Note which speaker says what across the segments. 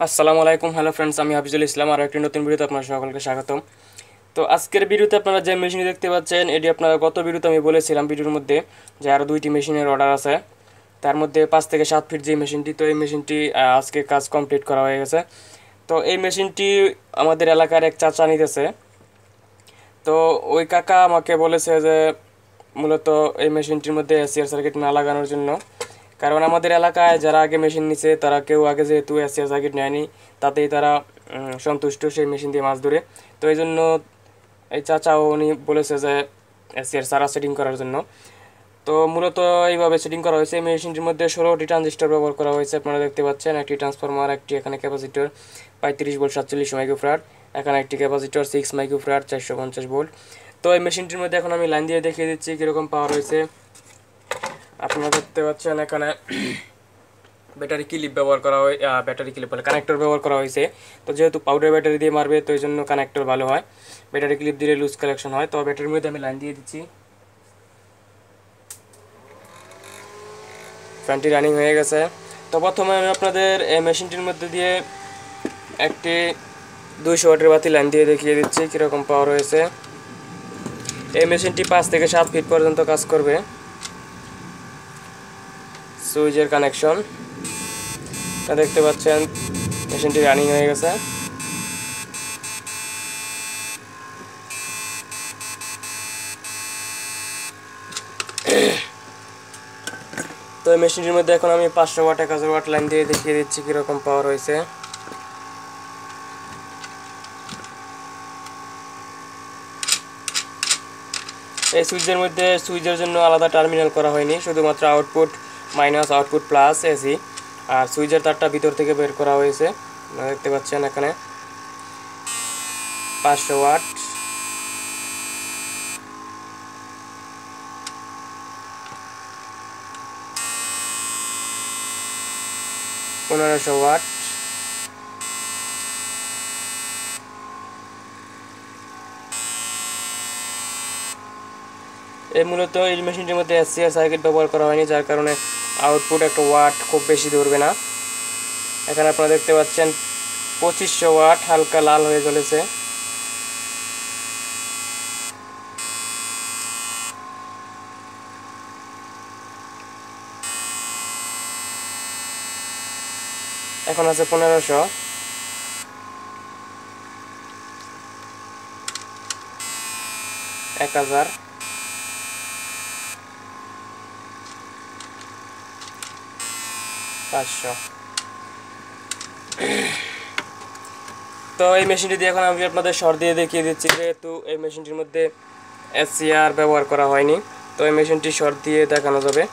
Speaker 1: আসসালামু আলাইকুম hello friends, আমি হাফিজুল ইসলাম। আর একটি নতুন ভিডিওতে আপনাদের সকলকে স্বাগতম। তো আজকের ভিডিওতে আপনারা যে মেশিনটি দেখতে পাচ্ছেন, এটি আপনারা গত ভিডিওতে আমি বলেছিলাম ভিডিওর মধ্যে যে আরও দুইটি মেশিনের অর্ডার আছে। তার মধ্যে 5 থেকে 7 ফিট যে মেশিনটি, তো এই মেশিনটি আজকে কাজ কমপ্লিট করা হয়ে গেছে। তো এই মেশিনটি আমাদের এলাকার এক চাচা নিতেছে। তো ওই কাকা আমাকে বলেছে যে মূলত এই মেশিনটির মধ্যে এসিআর সার্কিট না লাগানোর জন্য, কারণ আমাদের এলাকায় যারা আগে মেশিন নিছে তারা কেউ আগে যেহেতু এসিআর সার্কিট নেয়নি, তাতেই তারা সন্তুষ্ট সেই মেশিন দিয়ে মাছ ধরে। তো এই জন্য এই চাচাও উনি বলেছে যে এসিআর সারা সেটিং করার জন্য। তো মূলত এইভাবে সেটিং করা হয়েছে। এই মেশিনটির মধ্যে 16টি ট্রানজিস্টর ব্যবহার করা হয়েছে, আপনারা দেখতে পাচ্ছেন। একটি ট্রান্সফরমার, একটি এখানে ক্যাপাসিটর 35 ভোল্ট 47 মাইক্রোফ্যারাড, এখানে একটি ক্যাপাসিটর 6 মাইক্রোফ্যারাড 450 ভোল্ট। তো এই মেশিনটির মধ্যে এখন আমি লাইন দিয়ে দেখিয়ে দিচ্ছি কীরকম পাওয়ার হয়েছে। আপনারা দেখতে পাচ্ছেন এখানে ব্যাটারি ক্লিপ ব্যবহার করা হয়, ব্যাটারি ক্লিপ বলে কানেক্টর ব্যবহার করা হয়েছে। তো যেহেতু পাউডার ব্যাটারি দিয়ে মারবে, তো এই জন্য কানেক্টর ভালো হয়, ব্যাটারি ক্লিপ দিলে লুজ কালেকশন হয়। তো ব্যাটারির মধ্যে আমি লাইন দিয়ে দিচ্ছি। ফ্যানটি রানিং হয়ে গেছে। তো প্রথমে আমি আপনাদের এই মেশিনটির মধ্যে দিয়ে একটি 200 ওয়াটের বাতি লাইন দিয়ে দেখিয়ে দিচ্ছি কীরকম পাওয়ার হয়েছে। এই মেশিনটি 5 থেকে 7 ফিট পর্যন্ত কাজ করবে। সুইচের কানেকশন দেখতে পাচ্ছেন, মেশিনটি রানিং হয়ে গেছে। তো এই মেশিনটির মধ্যে এখন আমি 500 ওয়াট 1000 ওয়াট লাইন দিয়ে দেখিয়ে দিচ্ছি কীরকম পাওয়ার হয়েছে। এই সুইচের মধ্যে সুইচের জন্য আলাদা টার্মিনাল করা হয়নি, শুধুমাত্র output minus, output plus, AC. আর সুইচের তারটা ভিতর থেকে বের করা হয়েছে, দেখতে পাচ্ছেন এখানে 500 ওয়াট, পনেরোশো ওয়াট, এই মূলত এই মেশিনটির মধ্যে এসিআর সার্কিট ব্যবহার করা হয়নি, যার কারণে আউটপুট একটা ওয়াট খুব বেশি ধরবে না। এখানে আপনারা দেখতে পাচ্ছেন 2500 ওয়াট হালকা লাল হয়ে চলেছে। এখন আছে 1500, 1000, 500। তো এই মেশিনটি দিয়ে এখন আমি আপনাদের শর্ট দিয়ে দেখিয়ে দিচ্ছি, যেহেতু এই মেশিনটির মধ্যে এসিআর ব্যবহার করা হয়নি, তো এই মেশিনটি শর্ট দিয়ে দেখানো যাবে।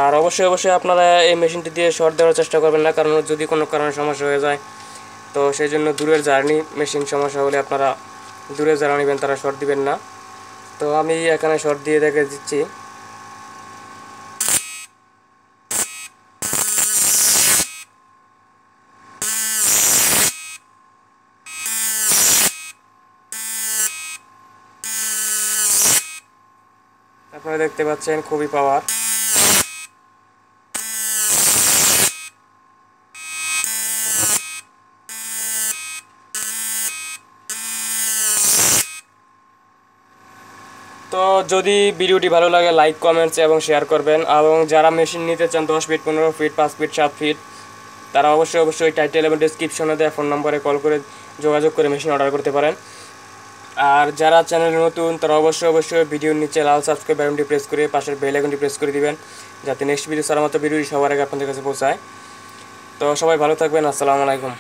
Speaker 1: আর অবশ্যই আপনারা এই মেশিনটি দিয়ে শর্ট দেওয়ার চেষ্টা করবেন না, কারণ যদি কোনো কারণে সমস্যা হয়ে যায়, তো সেই জন্য দূরের জার্নি মেশিন সমস্যা হলে আপনারা দূরে যারা নেবেন তারা শর্ট দিবেন না। তো আমি এখানে শর্ট দিয়ে দেখে দিচ্ছি। আপনারা দেখতে পাচ্ছেন খুবই পাওয়ার। তো যদি ভিডিওটি ভালো লাগে লাইক, কমেন্টস এবং শেয়ার করবেন। এবং যারা মেশিন নিতে চান 10 ফিট, 15 ফিট, 5 ফিট, 7 ফিট, তারা অবশ্যই টাইটেল এবং ডেসক্রিপশনে দেওয়া ফোন নম্বরে কল করে যোগাযোগ করে মেশিন অর্ডার করতে পারেন। আর যারা চ্যানেলে নতুন তারা অবশ্যই ভিডিওর নিচে লাল সাবস্ক্রাইব বাটনটি প্রেস করে পাশের বেল আইকনটি প্রেস করে দিবেন, যাতে নেক্সট ভিডিও ছাড়া মাত্র ভিডিওটি সবার আগে আপনাদের কাছে পৌঁছায়। তো সবাই ভালো থাকবেন, আসসালামু আলাইকুম।